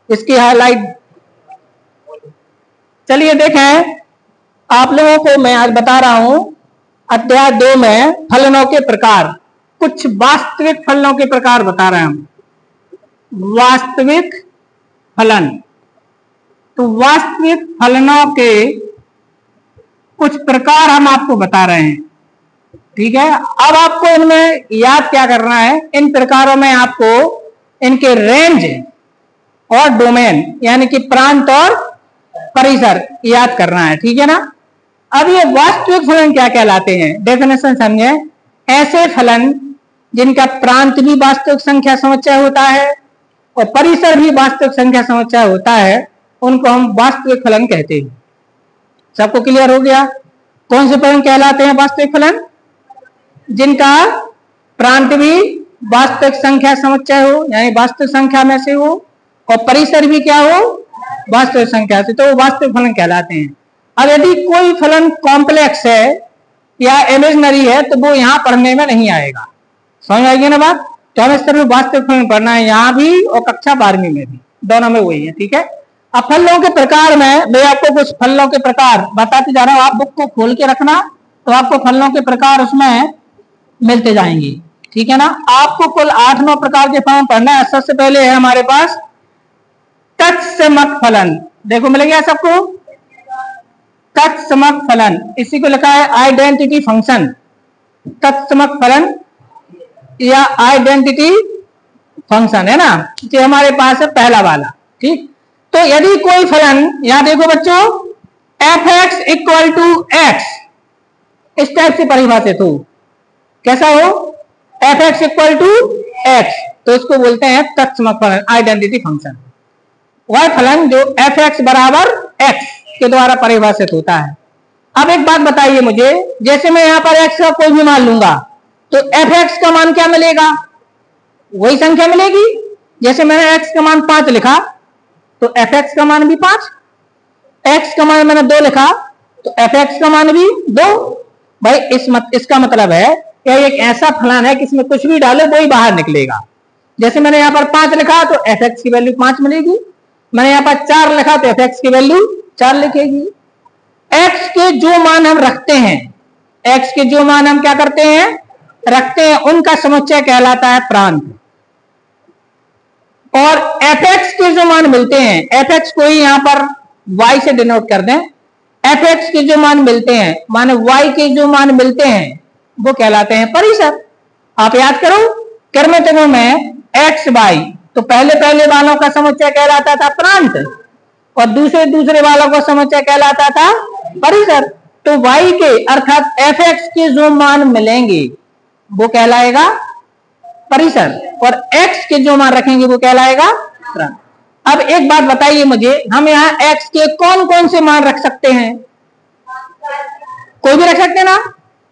इसकी हाईलाइट। चलिए देखें, आप लोगों को मैं आज बता रहा हूं अध्याय 2 में फलनों के प्रकार, कुछ वास्तविक फलनों के प्रकार बता रहे हैं। वास्तविक फलन, तो वास्तविक फलनों के कुछ प्रकार हम आपको बता रहे हैं, ठीक है। अब आपको इनमें याद क्या करना है, इन प्रकारों में आपको इनके रेंज और डोमेन यानी कि प्रांत और परिसर याद करना है, ठीक है ना। अब ये वास्तविक फलन क्या कहलाते हैं, डेफिनेशन समझे। ऐसे फलन जिनका प्रांत भी वास्तविक संख्या समुच्चय होता है और परिसर भी वास्तविक संख्या समुच्चय होता है, उनको हम वास्तविक फलन कहते हैं। सबको क्लियर हो गया? कौन से फलन कहलाते हैं वास्तविक फलन? जिनका प्रांत भी वास्तविक संख्या समुच्चय हो यानी वास्तविक संख्या में से हो और परिसर भी क्या हो, वास्तविक संख्या से, तो वास्तविक फलन कहलाते हैं। अब यदि कोई फलन कॉम्प्लेक्स है या इमेजिनरी है तो वो यहाँ पढ़ने में नहीं आएगा, समझ आएगी ना बात। तो हमें सिर्फ वास्तविक फलन पढ़ना है, यहाँ भी और कक्षा 12वीं में भी, दोनों में वही है, ठीक है। अब फलनों के प्रकार में मैं आपको कुछ फलनों के प्रकार बताते जा रहा हूँ, आप बुक को खोल के रखना तो आपको फलनों के प्रकार उसमें मिलते जाएंगे, ठीक है ना। आपको कुल 8-9 प्रकार के फलन पढ़ना है। सबसे पहले है हमारे पास तत्समक फलन, देखो मिल गया सबको, तत्समक फलन, इसी को लिखा है आइडेंटिटी फंक्शन। तत्समक फलन या आइडेंटिटी फंक्शन है ना, जो हमारे पास है पहला वाला, ठीक। तो यदि कोई फलन, यहां देखो बच्चों, f(x = x) इस टाइप से परिभाषित हो, कैसा हो, f(x = x), तो इसको बोलते हैं तत्समक फलन, आइडेंटिटी फंक्शन। वह फलन जो f(x = x) के द्वारा परिभाषित होता है। अब एक बात बताइए मुझे, जैसे मैं यहाँ पर x का कोई भी मान लूंगा तो f(x) का मान क्या मिलेगा, वही संख्या मिलेगी। जैसे मैंने x का मान 5 लिखा तो f(x) का मान भी 5, x का मान मैंने 2 लिखा तो f(x) का मान भी 2। भाई इसका मतलब है यह एक ऐसा फलन है कि इसमें कुछ भी डालो वही बाहर निकलेगा। जैसे मैंने यहाँ पर 5 लिखा तो f(x) की वैल्यू 5 मिलेगी, मैंने यहाँ पर 4 लिखा तो f(x) की वैल्यू 4 लिखेगी। x के जो मान हम रखते हैं, x के जो मान हम क्या करते हैं, रखते हैं, उनका समुच्चय कहलाता है प्रांत। और f(x) के जो मान मिलते हैं, f(x) को ही यहाँ पर y से डिनोट कर दें, f(x) के जो मान मिलते हैं माने y के जो मान मिलते हैं वो कहलाते हैं परिसर। आप याद करो क्रमिकों में x y, तो पहले वालों का समुच्चय कहलाता था प्रांत और दूसरे वालों का समुच्चय कहलाता था परिसर। तो y के अर्थात f(x) के जो मान मिलेंगे वो कहलाएगा परिसर और x के जो मान रखेंगे वो कहलाएगा प्रांत। अब एक बात बताइए मुझे, हम यहाँ x के कौन कौन से मान रख सकते हैं? कोई भी रख सकते ना,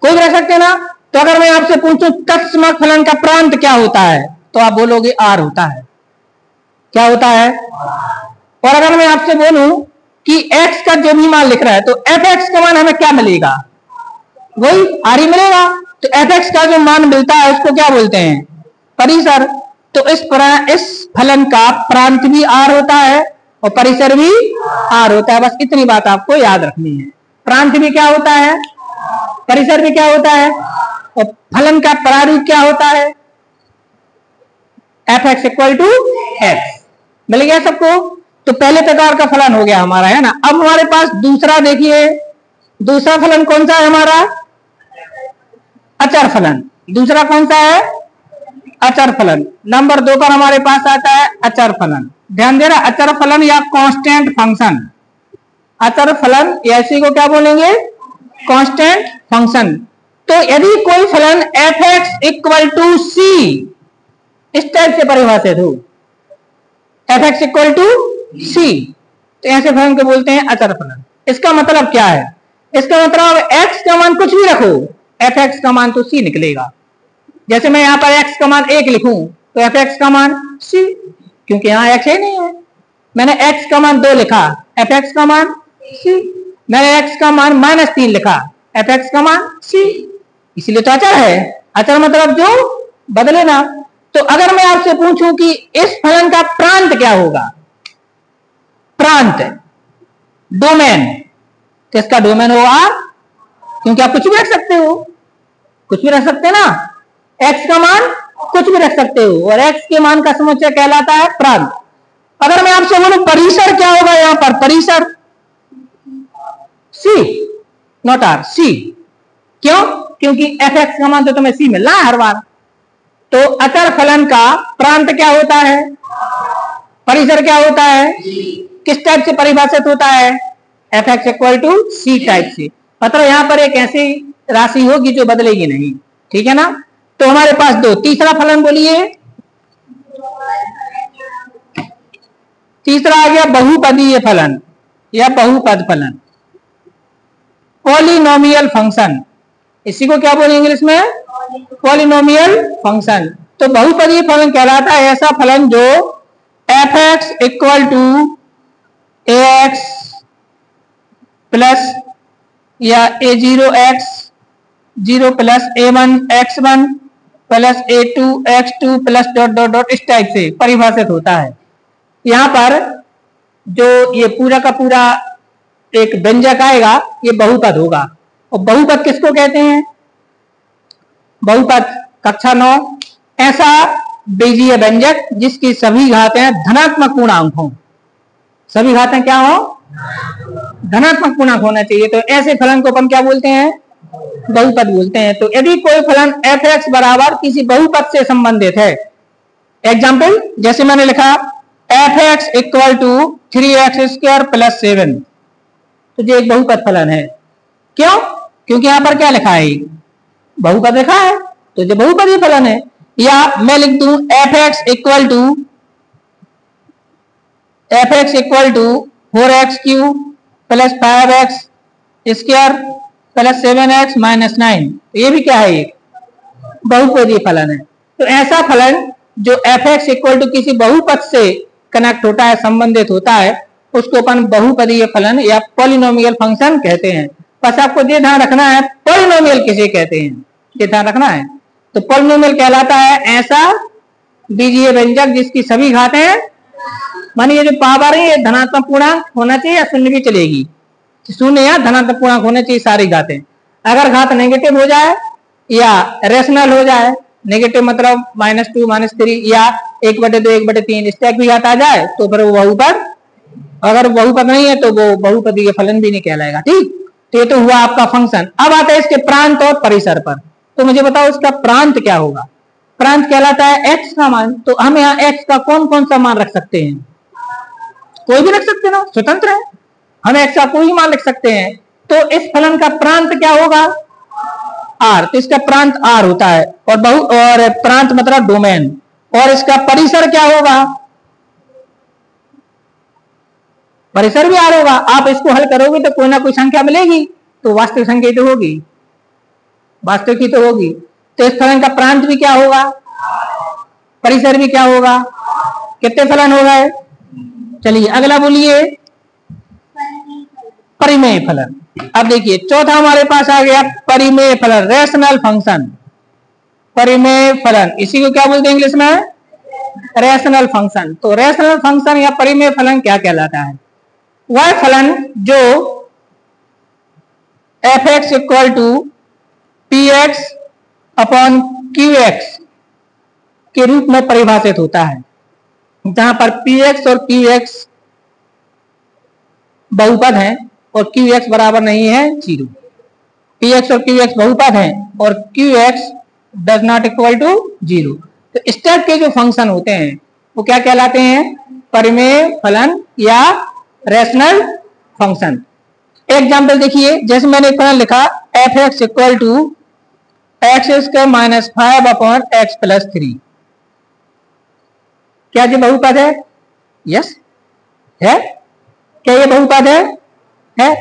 कोई भी रख सकते ना। तो अगर मैं आपसे पूछूं तत्समक फलन का प्रांत क्या होता है तो आप बोलोगे r होता है। क्या होता है? और अगर मैं आपसे बोलूं कि x का जो भी मान लिख रहा है तो f(x) का मान हमें क्या मिलेगा, वही r ही मिलेगा। तो f(x) का जो मान मिलता है उसको क्या बोलते हैं, परिसर। तो इस फलन का प्रांत भी r होता है और परिसर भी r होता है। बस इतनी बात आपको याद रखनी है, प्रांत भी क्या होता है, परिसर भी क्या होता है, और फलन का प्रारूप क्या होता है, f(x) = x। मिल गया सबको? तो पहले प्रकार का फलन हो गया हमारा, है ना। अब हमारे पास दूसरा देखिए, दूसरा फलन कौन सा है हमारा, अचर फलन। दूसरा कौन सा है, अचर फलन। नंबर 2 पर हमारे पास आता है अचर फलन। ध्यान देना, अचर फलन या कांस्टेंट फंक्शन। अचर फलन या इसी को क्या बोलेंगे, कांस्टेंट फंक्शन। तो यदि कोई फलन f(x) = c इस टाइप से परिभाषित हो, f(x) = c, तो ऐसे फलन को बोलते हैं अचर फलन। इसका मतलब क्या है, इसका मतलब x का मान कुछ भी रखो, f(x) का मान तो c निकलेगा। जैसे मैं यहाँ पर x का मान 1 लिखूं तो f(x) का मान c, क्योंकि यहाँ x ही नहीं है। मैंने x का मान 2 लिखा, f(x) का मान c। मैंने x का मान -3 लिखा, f(x) का मान c, इसलिए तो अचर है। अचर मतलब जो बदले ना। तो अगर मैं आपसे पूछूं कि इस फलन का प्रांत क्या होगा, प्रांत, डोमेन, तो इसका डोमेन होगा, क्योंकि आप कुछ भी रख सकते हो, कुछ भी रख सकते हैं ना, x का मान कुछ भी रख सकते हो, और x के मान का समुच्चय कहलाता है प्रांत। अगर मैं आपसे बोलूं परिसर क्या होगा, यहां पर परिसर c, नॉट r, c, क्यों? क्योंकि fx का मान तो तुम्हें c मिल रहा है हर बार। तो अचर फलन का प्रांत क्या होता है, परिसर क्या होता है, किस टाइप से परिभाषित होता है, fx equal to c type से। मतलब यहां पर एक ऐसी राशि होगी जो बदलेगी नहीं, ठीक है ना। तो हमारे पास दो, तीसरा फलन बोलिए, तीसरा आ गया बहुपदीय फलन या बहुपद फलन, पॉलिनोमियल फंक्शन, इसी को क्या बोलेंगे इंग्लिश में, पॉलिनोमियल फंक्शन। तो बहुपदीय फलन कहलाता है ऐसा फलन जो fx equal to ax plus या a0x 0 plus a1 x1 plus a2 x2 plus dot dot dot इस टाइप से परिभाषित होता है। यहां पर जो ये पूरा का पूरा एक व्यंजक आएगा ये बहुपद होगा। और बहुपद किसको कहते हैं, बहुपद कक्षा 9 ऐसा बीजीय व्यंजक जिसकी सभी घातें धनात्मक पूर्णांक हो, सभी घातें क्या हो, धनात्मक पूर्णांक होना चाहिए। तो ऐसे फलन को अपन क्या बोलते हैं, बहुपद बोलते हैं। तो यदि कोई फलन fx बराबर किसी बहुपद से संबंधित है, एग्जाम्पल जैसे मैंने लिखा fx equal to 3x² plus 7, तो ये एक बहुपद फलन है। क्यों? क्योंकि यहां पर क्या लिखा है, बहुपद लिखा है, तो ये बहुपदीय फलन है। या मैं लिख दूं fx equal to 4x³ plus 5x² plus 7x minus 9, ये भी क्या है, एक बहुपदीय फलन है। तो ऐसा फलन जो fx इक्वल टू किसी बहुपद से कनेक्ट होता है, संबंधित होता है, उसको अपन बहुपदीय फलन या पॉलिनोमियल फंक्शन कहते हैं। बस आपको ये ध्यान रखना है पॉलिनोमियल किसे कहते हैं, ये ध्यान रखना है। तो पॉलिनोमियल कहलाता है ऐसा बीजीय व्यंजक जिसकी सभी घातें, मानिए ये जो पावर है ये धनात्मक पूर्णांक होना चाहिए या शून्य भी चलेगी, शून्य या धनात्मक पूर्णांक होने चाहिए सारी घातें। अगर घात नेगेटिव हो जाए या रेशनल हो जाए, नेगेटिव मतलब -2 -3 या 1/2 1/3 इस टाइप की घात आ जाए तो फिर वो बहुपद, अगर बहुपद नहीं है तो वो बहुपदीय फलन भी नहीं कहलाएगा। ठीक, तो ये तो हुआ आपका फंक्शन। अब आता है इसके प्रांत और परिसर पर। तो मुझे बताओ इसका प्रांत क्या होगा। प्रांत कहलाता है x का मान। तो हम यहाँ x का कौन कौन सा मान रख सकते हैं, कोई भी रख सकते हैं ना, स्वतंत्र है, हम x का कोई मान रख सकते हैं। तो इस फलन का प्रांत क्या होगा, r, तो इसका प्रांत r होता है। और प्रांत मतलब डोमेन। और इसका परिसर क्या होगा, परिसर भी r होगा। आप इसको हल करोगे तो कोई ना कोई संख्या मिलेगी, तो वास्तविक संख्या तो होगी, वास्तविक ही तो होगी। तो इस फलन का प्रांत भी क्या होगा, परिसर भी क्या होगा, कितने फलन हो गए। चलिए अगला बोलिए, परिमेय फलन। अब देखिए चौथा हमारे पास आ गया परिमेय फलन, रेशनल फंक्शन। परिमेय फलन इसी को क्या बोलते हैं इंग्लिश में, रेशनल फंक्शन। तो रेशनल फंक्शन या परिमेय फलन क्या कहलाता है, वह फलन जो fx equal to px upon qx के रूप में परिभाषित होता है, जहां पर px और qx बहुपद हैं और qx बराबर नहीं है 0। px और qx बहुपद हैं और qx does not equal to 0। तो इस टाइप के जो फंक्शन होते हैं वो क्या कहलाते हैं, परिमेय फलन या रेशनल फंक्शन। एग्जाम्पल देखिए, जैसे मैंने एक फलन लिखा fx equal to x² minus 5 upon x plus 3, क्या ये बहुपद है, यस है, क्या ये बहुपद है।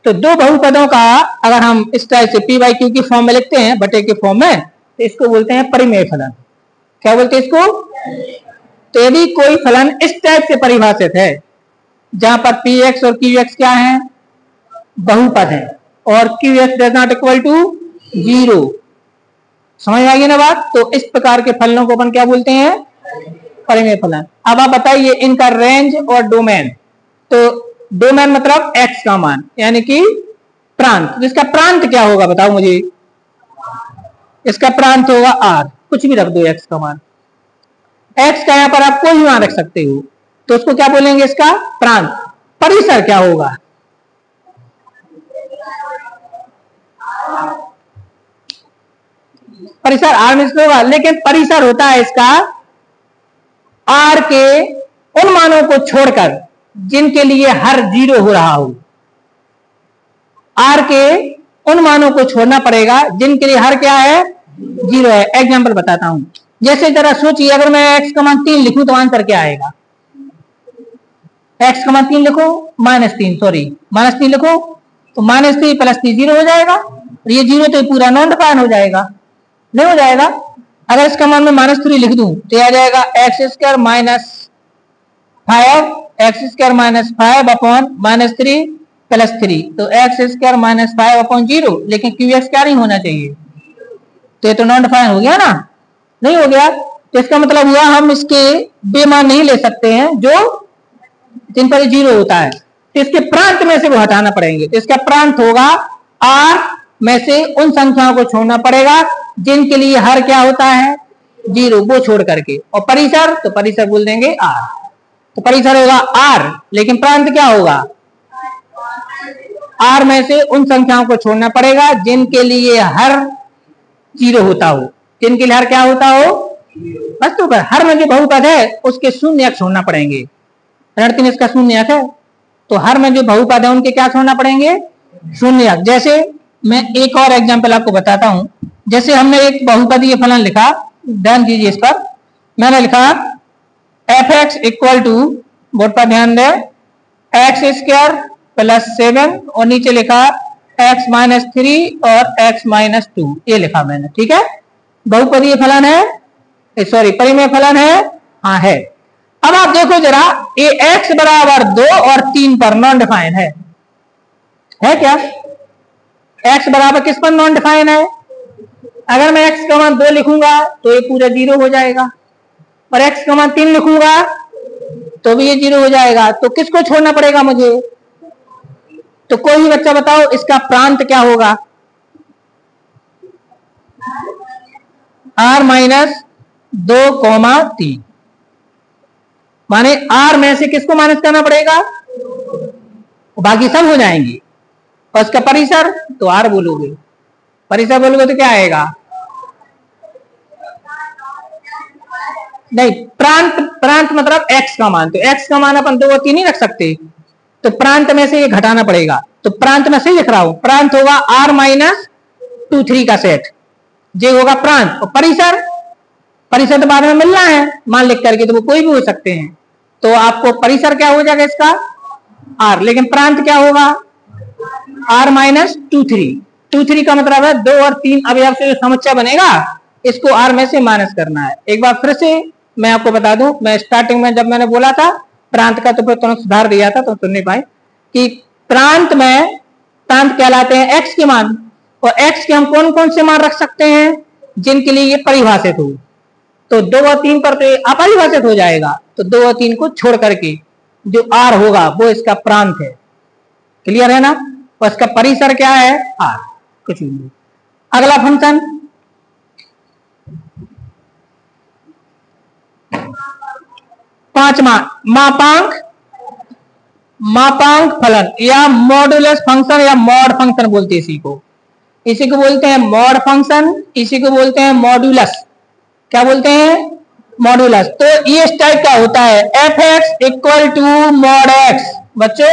तो दो बहुपदों का अगर हम इस टाइप से p बाई क्यू की फॉर्म में लिखते हैं, बटे के फॉर्म में, तो इसको बोलते हैं परिमेय फलन। क्या बोलते हैं इसको। तो यदि कोई फलन इस टाइप से परिभाषित है जहां पर px और qx क्या है, बहुपद है, और qx does not equal to 0, समझ में आ गई ना बात। तो इस प्रकार के फलनों को अपन क्या बोलते हैं, परिमेय फलन। अब आप बताइए इनका रेंज और डोमेन, तो डोमेन मतलब एक्स का मान, यानी कि प्रांत। इसका प्रांत क्या होगा बताओ मुझे? इसका प्रांत होगा आर, कुछ भी रख दो एक्स का मान। एक्स का यहां पर आप कोई भी मान रख सकते हो, तो उसको क्या बोलेंगे? इसका प्रांत। परिसर क्या होगा? परिसर आर में होगा, लेकिन परिसर होता है इसका आर के उन मानों को छोड़कर जिनके लिए हर जीरो हो रहा हो। आर के उन मानों को छोड़ना पड़ेगा जिनके लिए हर क्या है? जीरो है। एग्जांपल बताता हूं, जैसे जरा सोचिए, अगर मैं एक्स का मान 3 लिखूं तो आंसर क्या आएगा? एक्स का मान 3 लिखो, -3, सॉरी -3 लिखो तो -3 + 3 जीरो हो जाएगा। और ये जीरो तो पूरा नॉन डिफाइन हो जाएगा, नहीं हो जाएगा। अगर इसका मान मैं -3 लिख दूं तो आ जाएगा x² - 5 x² - 5 अपॉन -3 + 3, तो x² - 5 अपॉन 0, लेकिन qx क्या नहीं होना चाहिए? तो ये तो नॉन डिफाइन हो गया ना, नहीं हो गया। तो इसका मतलब हुआ हम इसके बेमान नहीं ले सकते हैं जो जिन पर जीरो होता है, तो इसके प्रांत में से वो हटाना पड़ेंगे। तो इसका प्रांत होगा आर में से उन संख्याओं को छोड़ना पड़ेगा जिनके लिए हर क्या होता है? जीरो, वो छोड़ करके। और परिसर, तो परिसर बोल देंगे आर, तो परिसर होगा आर, लेकिन प्रांत क्या होगा? आर में से उन संख्याओं को छोड़ना पड़ेगा जिनके लिए हर जीरो होता हो, जिनके लिए हर क्या होता हो? बस तो हर में जो बहुपद है उसके शून्य छोड़ना पड़ेंगे। ऋण इसका शून्य है, तो हर में जो बहुपद है उनके क्या छोड़ना पड़ेंगे? शून्य। जैसे मैं एक और एग्जांपल आपको बताता हूं, जैसे हमने एक बहुपदीय फलन लिखा, ध्यान दीजिए इस पर। मैंने लिखा f(x) = बोर्ड पर ध्यान दें, x² + 7 और नीचे लिखा x - 3 और x - 2, ये लिखा मैंने, ठीक है। बहुपदीय फलन है, सॉरी परिमेय फलन है, हाँ है। अब आप देखो जरा, ये x = 2 और 3 पर नॉन डिफाइन है क्या? x बराबर किस पर नॉन डिफाइन है? अगर मैं x का मान 2 लिखूंगा तो ये पूरा जीरो हो जाएगा, और x का मान 3 लिखूंगा तो भी ये जीरो हो जाएगा। तो किसको छोड़ना पड़ेगा मुझे? तो कोई भी बच्चा बताओ इसका प्रांत क्या होगा? r - 2, 3, माने r में से किसको माइनस करना पड़ेगा? बाकी सब हो जाएंगे। और इसका परिसर, तो r बोलोगे, परिसर बोलोगे तो क्या आएगा? नहीं, प्रांत मतलब x का मान, तो x का मान अपन 2 और 3 नहीं रख सकते, तो प्रांत में से ये घटाना पड़ेगा। तो प्रांत में सही लिख रहा हूं, प्रांत होगा r - 2, 3 का सेट, ये होगा प्रांत। और परिसर, परिसर तो बाद में मिलना है मान लिख करके, तो वो कोई भी हो सकते हैं। तो आपको परिसर क्या हो जाएगा इसका? r, लेकिन प्रांत क्या होगा? r - 2, 3, 2, 3 का मतलब है 2 और 3। अभी आपसे जो समस्या बनेगा इसको r में से माइनस करना है। एक बार फिर से मैं आपको बता दूं, मैं स्टार्टिंग में जब मैंने बोला था प्रांत का, तो फिर तुरंत सुधार दिया था, तो सुन नहीं पाए कि प्रांत में, प्रांत कहलाते हैं x के मान, और x के हम कौन कौन से मान रख सकते हैं जिनके लिए ये परिभाषित हो। तो 2 और 3 पर तो ये अपरिभाषित हो जाएगा, तो 2 और 3 को छोड़ करके जो r होगा वो इसका प्रांत है। क्लियर है ना? और इसका परिसर क्या है? r, कुछ भी नहीं। अगला फंक्शन पांचवा, मापांक फलन या मॉडुलस फंक्शन या मॉड फंक्शन बोलते हैं इसी को। इसी को बोलते हैं मॉड फंक्शन, इसी को बोलते हैं मॉडुलस। क्या बोलते हैं? मॉडुलस। तो ये इस टाइप का होता है, f(x) = mod x। बच्चों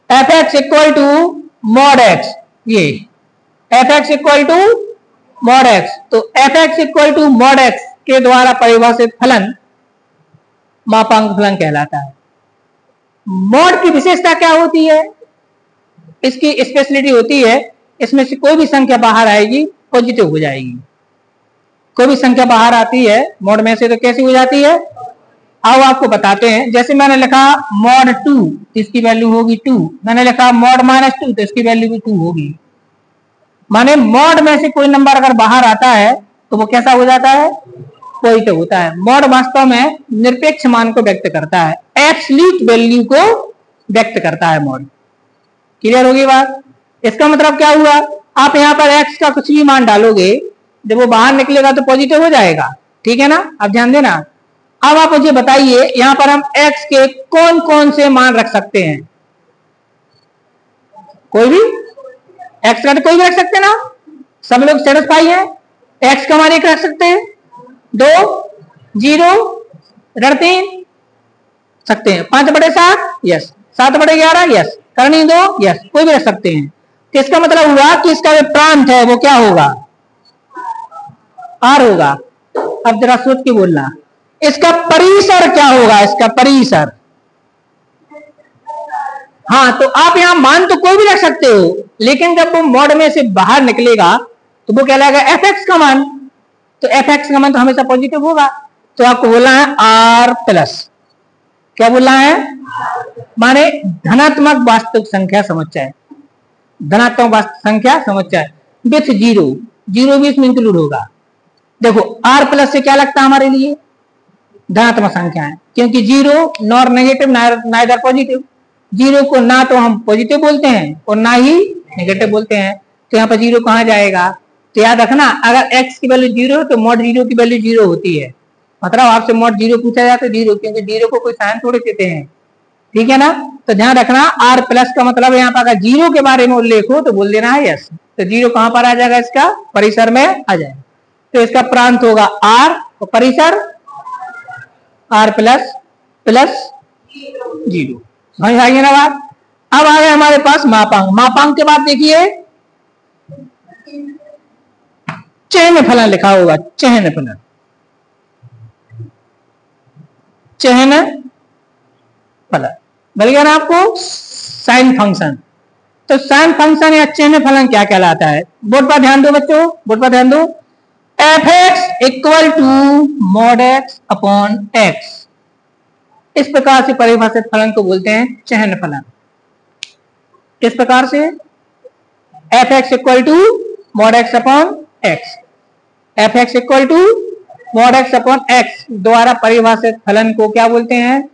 f(x) = mod x, ये f(x) = mod x, तो f(x) = mod x के द्वारा परिभाषित फलन मापांक फलन कहलाता है। मॉड की विशेषता क्या होती है? इसकी स्पेशलिटी होती है, इसमें से कोई भी संख्या बाहर आएगी पॉजिटिव हो जाएगी। कोई भी संख्या बाहर आती है मॉड में से तो कैसी हो जाती है? आओ आपको बताते हैं। जैसे मैंने लिखा mod 2, इसकी वैल्यू होगी 2। मैंने लिखा mod -2, तो इसकी वैल्यू भी 2 होगी। माने मॉड में से कोई नंबर अगर बाहर आता है तो वो कैसा हो जाता है? पॉजिटिव होता है। मॉड वास्तव में निरपेक्ष मान को व्यक्त करता है। एब्सोल्यूट वैल्यू को व्यक्त करता है मॉड। क्लियर होगी बात? इसका मतलब क्या हुआ, आप यहाँ पर x का कुछ भी मान डालोगे, जब वो बाहर निकलेगा तो पॉजिटिव हो जाएगा, ठीक है ना? अब ध्यान देना। अब आप मुझे बताइए यहाँ पर हम x के कौन कौन से मान रख सकते हैं? कोई भी x का तो कोई भी रख सकते हैं ना, सब लोग सेटिस्फाई हैं? x का मान 1 रख सकते हैं, 2, 0, 3 सकते हैं, 5/7 यस, 7/11 यस, करनी 2 यस, कोई भी रख सकते हैं। तो इसका मतलब हुआ कि इसका जो प्रांत है वो क्या होगा? R होगा। अब जरा सोच के बोलना, इसका परिसर क्या होगा? इसका परिसर, हाँ, तो आप यहां मान तो कोई भी रख सकते हो, लेकिन जब वो मॉड में से बाहर निकलेगा तो वो कहलाएगा fx का मान। तो fx का मान तो हमेशा पॉजिटिव होगा। तो आपको बोलना है r प्लस, क्या बोलना है? माने धनात्मक वास्तविक संख्या समुच्चय, धनात्मक वास्तविक संख्या समुच्चय विथ 0, 0 भी इसमें इंक्लूड होगा। देखो r प्लस से क्या लगता है हमारे लिए? धनात्मक संख्या है, क्योंकि 0 नॉर नेगेटिव नाइदर पॉजिटिव, 0 को ना तो हम पॉजिटिव बोलते हैं और ना ही नेगेटिव बोलते हैं। तो यहाँ पर 0 कहाँ जाएगा? तो याद रखना, अगर x की वैल्यू 0 है तो मॉड 0 की वैल्यू 0 होती है। मतलब आपसे मॉड 0 पूछा जाए तो 0, क्योंकि 0 को कोई साइन थोड़े देते हैं, ठीक है ना? तो ध्यान रखना, r प्लस का मतलब यहाँ पर अगर 0 के बारे में उल्लेख हो तो बोल देना है यस। तो 0 कहाँ पर आ जाएगा? इसका परिसर में आ जाएगा। तो इसका प्रांत होगा r और परिसर r प्लस प्लस 0। समझ आइए ना बात? अब आ गए हमारे पास मापांक। मापांक के बाद देखिए चयन फलन लिखा होगा, चयन फलन, चयन फलन मिल गया ना आपको? Sine function. तो साइन फंक्शन या चयन फलन क्या कहलाता है? बोर्ड पर ध्यान दो बच्चों, बोर्ड पर ध्यान दो। fx equal to mod x upon x, इस प्रकार से परिभाषित फलन को बोलते हैं चयन फलन। किस प्रकार से? fx equal to mod x upon x, fx equal to mod x upon x द्वारा परिभाषित फलन को क्या बोलते हैं?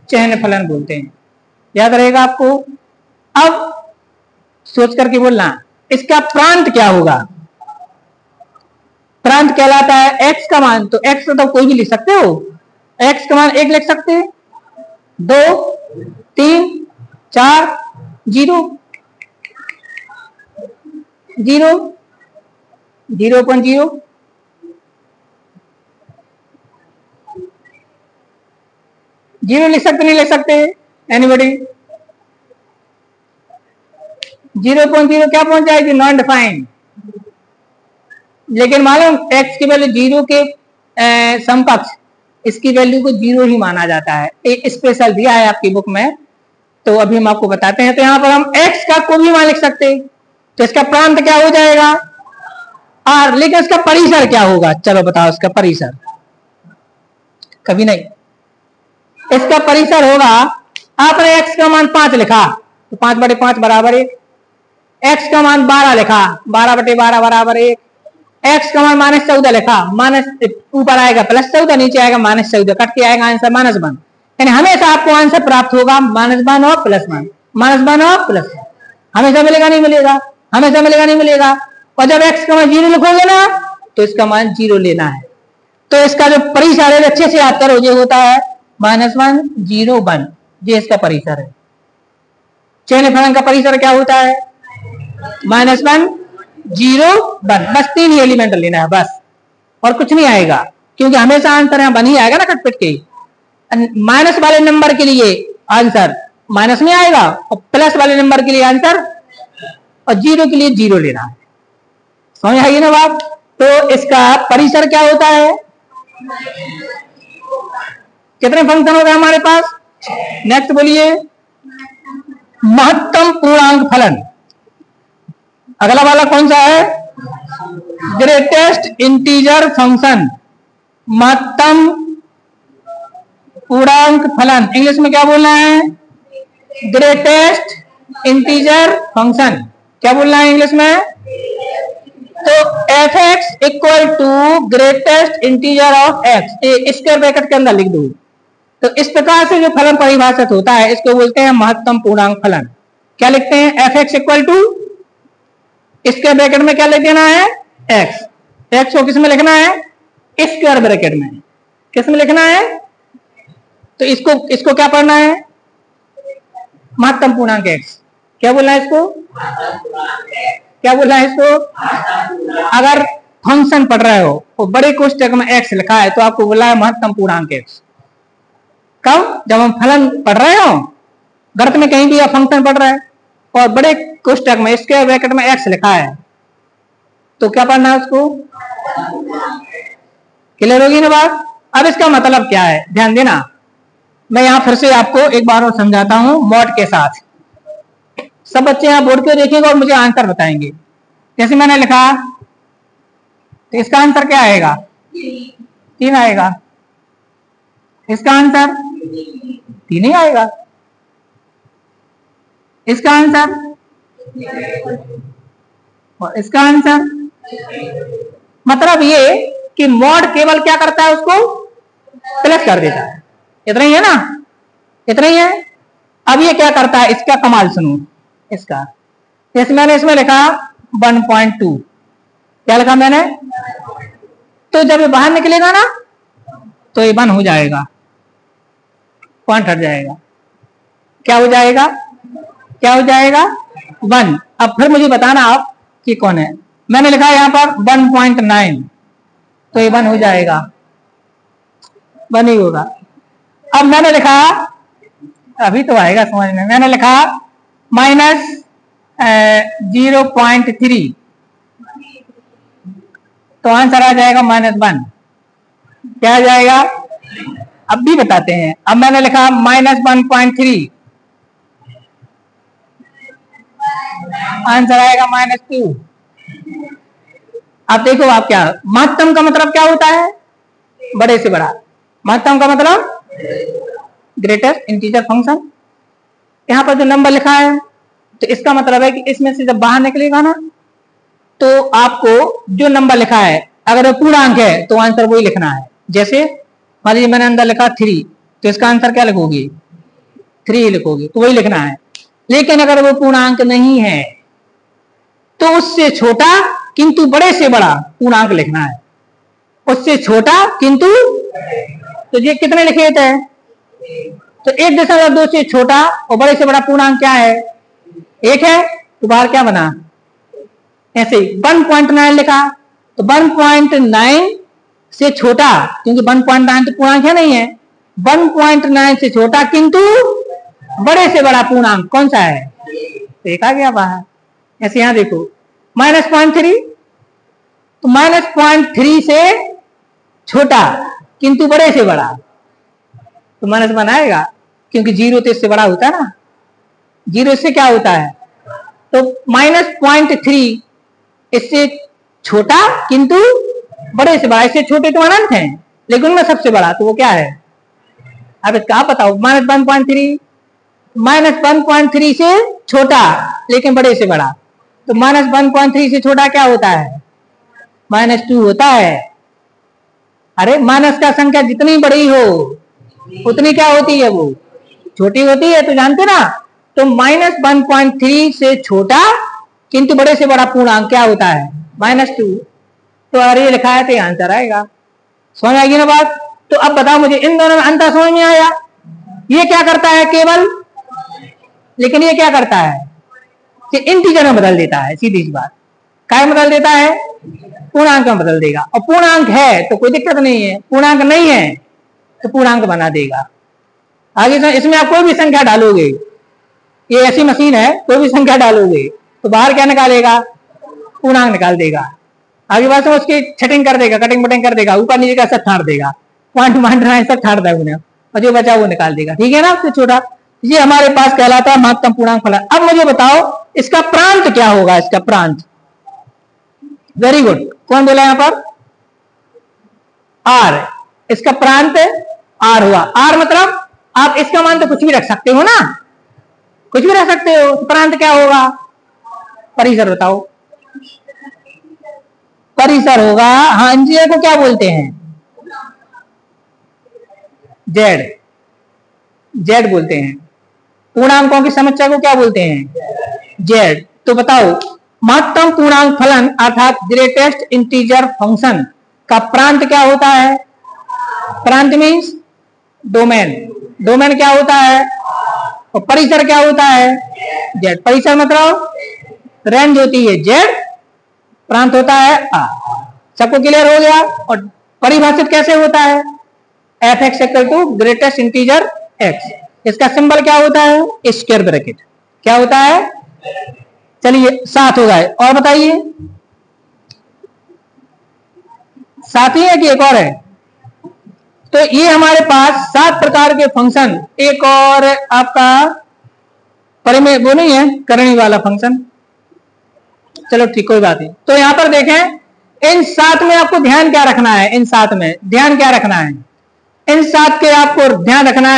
चयन फलन बोलते हैं। याद रहेगा आपको? अब सोच करके बोलना, इसका प्रांत क्या होगा? प्रांत कहलाता है x का मान, तो x तो कोई भी लिख सकते हो, x का मान 1 लिख सकते हैं, 2, 3, 4, 0, 0, 0.0, 0 लिख सकते नहीं लिख सकते? एनीबॉडी? 0.0 क्या पहुंच जाएगी? Non defined. लेकिन मालूम x की वैल्यू 0 के समकक्ष इसकी वैल्यू को 0 ही माना जाता है। एक स्पेशल दिया है आपकी बुक में, तो अभी हम आपको बताते हैं। तो यहाँ पर हम x का कोई भी मान लिख सकते हैं। तो इसका प्रांत क्या हो जाएगा? r। लेकिन इसका परिसर क्या होगा? चलो बताओ, इसका परिसर कभी नहीं। इसका परिसर होगा, आपने x का मान 5 लिखा तो 5/5 बराबर 1, x का मान 12 लिखा, 12/12 बराबर 1, x का मान -14 लिखा, माइनस ऊपर आएगा +14, नीचे आएगा -14, कट के आएगा आंसर -1। यानी हमेशा आपको आंसर प्राप्त होगा -1 और +1, -1 और +1। हमेशा मिलेगा नहीं मिलेगा? हमेशा मिलेगा नहीं मिलेगा? और जब x का मान 0 लिखोगे ना तो इसका मान 0 लेना है। तो इसका जो परिसर है अच्छे से याद करो, ये होता है -1, 0, 1, ये इसका परिसर है। चयन फलन का परिसर क्या होता है? -1, 0, 1, बस 3 ही एलिमेंट लेना है बस, और कुछ नहीं आएगा, क्योंकि हमेशा आंसर यहाँ 1 ही आएगा ना, कट पिट के। माइनस वाले नंबर के लिए आंसर माइनस में आएगा, और प्लस वाले नंबर के लिए आंसर, और 0 के लिए 0 लेना है। समझ आइए ना बात? तो इसका परिसर क्या होता है? कितने फंक्शन हो गए हमारे पास? नेक्स्ट बोलिए, महत्तम पूर्णांक फलन। अगला वाला कौन सा है? ग्रेटेस्ट इंटीजर फंक्शन, महत्तम पूर्णांक फलन। इंग्लिश में क्या बोलना है? Greatest integer function. क्या बोलना है इंग्लिश में? तो f(x) equal to greatest integer of x, square bracket के अंदर लिख दो। तो इस प्रकार से जो फलन परिभाषित होता है इसको बोलते हैं महत्तम पूर्णांक फलन। क्या लिखते हैं? एफ एक्स इक्वल टू, इसके ब्रैकेट में क्या लिख देना है? एक्स। एक्स को किस में लिखना है? स्क्वायर ब्रैकेट में। किस में लिखना है? तो इसको क्या पढ़ना है? महत्तम पूर्णांक एक्स। क्या बोलना है इसको? क्या बोलना है इसको? अगर फंक्शन पढ़ रहे हो तो बड़े कोष्टक में एक्स लिखा है तो आपको बोला है महत्तम पूर्णांक एक्स। कब? जब हम फलन पढ़ रहे हो, गणित में कहीं भी आप फंक्शन पढ़ रहे हैं और बड़े कोष्टक में इसके ब्रैकेट में एक्स लिखा है तो क्या पढ़ना है उसको? क्लियर होगी ना बात? अब इसका मतलब क्या है ध्यान देना। मैं यहां फिर से आपको एक बार और समझाता हूं मॉड के साथ। सब बच्चे यहां बोर्ड पे देखेंगे और मुझे आंसर बताएंगे। जैसे मैंने लिखा तो इसका आंसर क्या आएगा? 3 आएगा। इसका आंसर 3 ही आएगा। इसका आंसर और इसका आंसर। मतलब ये कि मॉड केवल क्या करता है? उसको प्लस कर देता है। इतना ही है ना? इतना ही है। अब ये क्या करता है? इसका कमाल सुनो इसका। जैसे मैंने इसमें लिखा 1.2, क्या लिखा मैंने? तो जब ये बाहर निकलेगा ना तो ये 1 हो जाएगा, पॉइंट हट जाएगा। क्या हो जाएगा? क्या हो जाएगा? 1। अब फिर मुझे बताना आप कि कौन है। मैंने लिखा है यहां पर 1.9 तो ये 1 हो जाएगा, 1 ही होगा। अब मैंने लिखा, अभी तो आएगा समझ में, मैंने लिखा -0.3 तो आंसर आ जाएगा -1। क्या आ जाएगा? अब भी बताते हैं। अब मैंने लिखा -1.3 आंसर आएगा -2। अब देखो आप क्या, महत्तम का मतलब क्या होता है? बड़े से बड़ा। महत्तम का मतलब ग्रेटेस्ट इंटीजर फंक्शन। यहां पर जो नंबर लिखा है तो इसका मतलब है कि इसमें से जब बाहर निकलेगा ना तो आपको जो नंबर लिखा है अगर वो पूर्णांक है तो आंसर वही लिखना है। जैसे मान लीजिए मैंने अंदर लिखा 3 तो इसका आंसर क्या लिखोगे? 3 लिखोगे, तो वही लिखना है। लेकिन अगर वो पूर्णांक नहीं है तो उससे छोटा किंतु बड़े से बड़ा पूर्णांक लिखना है। उससे छोटा किंतु, तो ये कितने लिखे थे? तो 1.2 से छोटा और बड़े से बड़ा पूर्णांक क्या है? 1 है। तो बाहर क्या बना? ऐसे 1.9 लिखा तो 1.9 से छोटा, क्योंकि 1.9 तो पूर्णांक है नहीं है, 1.9 से छोटा किंतु बड़े से बड़ा पूर्णांक कौन सा है? देखा गया बाहर। ऐसे यहां देखो -0.3 तो -0.3 से छोटा किंतु बड़े से बड़ा तो -1 आएगा, क्योंकि 0 तो इससे बड़ा होता है ना। 0 इससे क्या होता है? तो -0.3 इससे छोटा किंतु बड़े से बड़ा। इससे छोटे तो अनंत हैं लेकिन उनमें सबसे बड़ा तो वो क्या है? अब इसका आप बताओ। -1.3 से छोटा लेकिन बड़े से बड़ा, तो -1.3 से छोटा क्या होता है? -2 होता है। अरे माइनस का संख्या जितनी बड़ी हो उतनी क्या होती है? वो छोटी होती है, तो जानते ना। तो -1.3 से छोटा किंतु बड़े से बड़ा पूर्णांक क्या होता है? -2। तो अगर ये लिखा है तो आंसर आएगा। समझ आएगी ना बात? तो अब बताओ मुझे, इन दोनों में अंतर समझ में आया? ये क्या करता है केवल, लेकिन ये क्या करता है कि इंटीजर में बदल देता है। सीधी सी बात, काय बदल देता है? पूर्णांक में बदल देगा। और पूर्णांक है तो कोई दिक्कत नहीं है, पूर्णांक नहीं है तो पूर्णांक बना देगा। आगे इसमें आप कोई भी संख्या डालोगे, ये ऐसी मशीन है, कोई भी संख्या डालोगे तो बाहर क्या निकालेगा? पूर्णांक निकाल देगा। आगे बात में उसकी सेटिंग कर देगा, कटिंग बटिंग कर देगा, ऊपर नीचे का सब छाड़ देगा, पॉइंट सब छाड़ देगा उन्हें, और जो बचा वो निकाल देगा। ठीक है ना? तो छोटा ये हमारे पास कहलाता है महत्तम पूर्णांक फलन। अब मुझे बताओ इसका प्रांत क्या होगा? इसका प्रांत, वेरी गुड, कौन बोला यहां पर? आर। इसका प्रांत आर हुआ। आर मतलब आप इसका मान तो कुछ भी रख सकते हो ना, कुछ भी रख सकते हो। तो प्रांत क्या होगा? परिसर बताओ। परिसर होगा। हाँ जी, को क्या बोलते हैं? जेड। जेड बोलते हैं। पूर्णांकों की समस्या को क्या बोलते हैं? जेड। तो बताओ, महत्तम पूर्णांक फलन अर्थात ग्रेटेस्ट इंटीजर फंक्शन का प्रांत क्या होता है? प्रांत मीन्स डोमेन। डोमेन क्या होता है? और परिसर क्या होता है? जेड। परिसर मतलब रेंज होती है जेड, प्रांत होता है आर। सबको क्लियर हो गया? और परिभाषित कैसे होता है? F X equal to greatest integer X. इसका सिंबल क्या होता है? Square bracket. क्या होता है? चलिए 7 हो गए। और बताइए, 7 ही है कि एक और है? तो ये हमारे पास 7 प्रकार के फंक्शन। एक और आपका परिमेय वो नहीं है, करणी वाला फंक्शन। चलो ठीक, कोई बात नहीं। तो यहां पर देखें, इन 7 में आपको ध्यान क्या रखना है? इन 7 में ध्यान क्या रखना है? इन 7 के आपको ध्यान रखना है